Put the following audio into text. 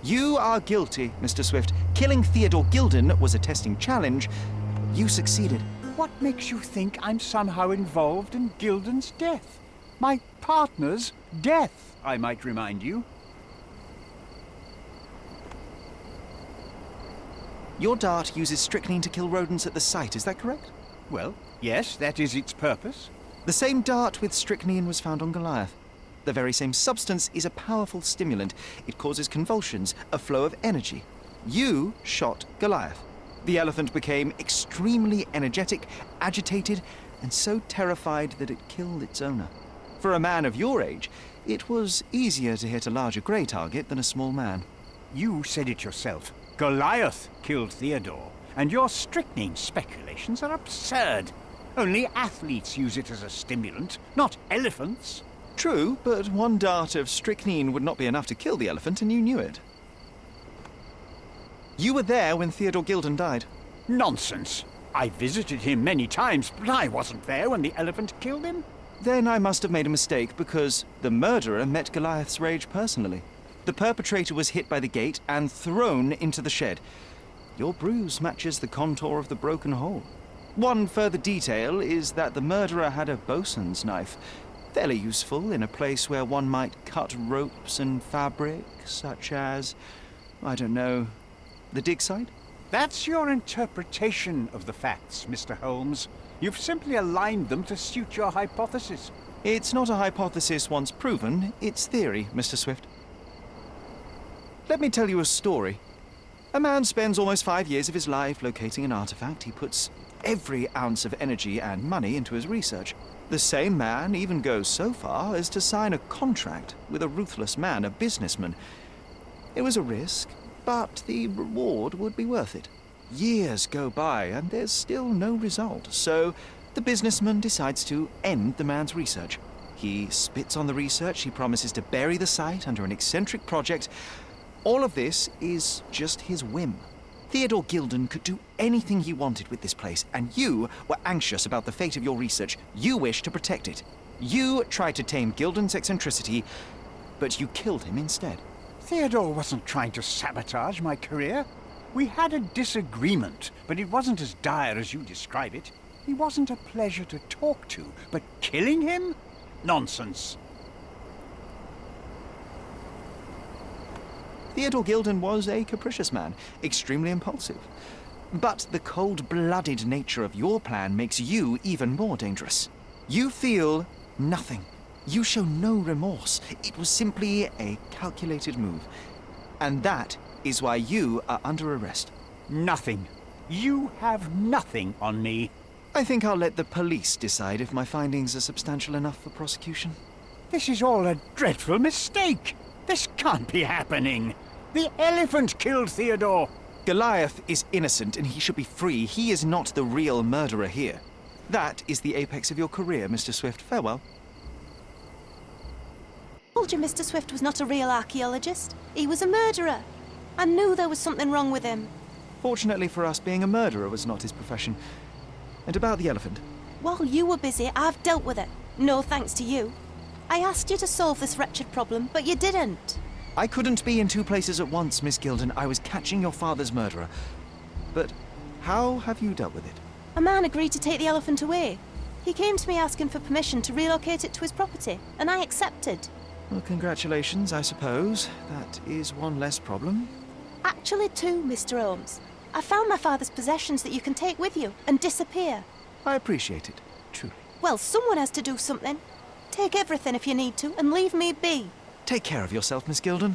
You are guilty, Mr. Swift. Killing Theodore Gilden was a testing challenge. You succeeded. What makes you think I'm somehow involved in Gilden's death? My partner's death, I might remind you. Your dart uses strychnine to kill rodents at the site, is that correct? Well, yes, that is its purpose. The same dart with strychnine was found on Goliath. The very same substance is a powerful stimulant. It causes convulsions, a flow of energy. You shot Goliath. The elephant became extremely energetic, agitated, and so terrified that it killed its owner. For a man of your age, it was easier to hit a larger grey target than a small man. You said it yourself. Goliath killed Theodore, and your strychnine speculations are absurd. Only athletes use it as a stimulant, not elephants. True, but one dart of strychnine would not be enough to kill the elephant, and you knew it. You were there when Theodore Gilden died. Nonsense. I visited him many times, but I wasn't there when the elephant killed him. Then I must have made a mistake, because the murderer met Goliath's rage personally. The perpetrator was hit by the gate and thrown into the shed. Your bruise matches the contour of the broken hole. One further detail is that the murderer had a bosun's knife, fairly useful in a place where one might cut ropes and fabric, such as, I don't know, the dig site? That's your interpretation of the facts, Mr. Holmes. You've simply aligned them to suit your hypothesis. It's not a hypothesis once proven, it's theory, Mr. Swift. Let me tell you a story. A man spends almost 5 years of his life locating an artifact. He puts every ounce of energy and money into his research. The same man even goes so far as to sign a contract with a ruthless man, a businessman. It was a risk, but the reward would be worth it. Years go by and there's still no result, so the businessman decides to end the man's research. He spits on the research, he promises to bury the site under an eccentric project. All of this is just his whim. Theodore Gilden could do anything he wanted with this place, and you were anxious about the fate of your research. You wished to protect it. You tried to tame Gilden's eccentricity, but you killed him instead. Theodore wasn't trying to sabotage my career. We had a disagreement, but it wasn't as dire as you describe it. He wasn't a pleasure to talk to, but killing him? Nonsense. Theodore Gilden was a capricious man, extremely impulsive. But the cold-blooded nature of your plan makes you even more dangerous. You feel nothing. You show no remorse. It was simply a calculated move. And that is why you are under arrest. Nothing. You have nothing on me. I think I'll let the police decide if my findings are substantial enough for prosecution. This is all a dreadful mistake. This can't be happening. The elephant killed Theodore. Goliath is innocent and he should be free. He is not the real murderer here. That is the apex of your career, Mr. Swift. Farewell. I told you Mr. Swift was not a real archaeologist. He was a murderer. I knew there was something wrong with him. Fortunately for us, being a murderer was not his profession. And about the elephant? While you were busy, I've dealt with it. No thanks to you. I asked you to solve this wretched problem, but you didn't. I couldn't be in two places at once, Miss Gilden. I was catching your father's murderer. But how have you dealt with it? A man agreed to take the elephant away. He came to me asking for permission to relocate it to his property, and I accepted. Well, congratulations, I suppose. That is one less problem. Actually, two, Mr. Holmes. I found my father's possessions that you can take with you and disappear. I appreciate it, truly. Well, someone has to do something. Take everything if you need to, and leave me be. Take care of yourself, Miss Gilden.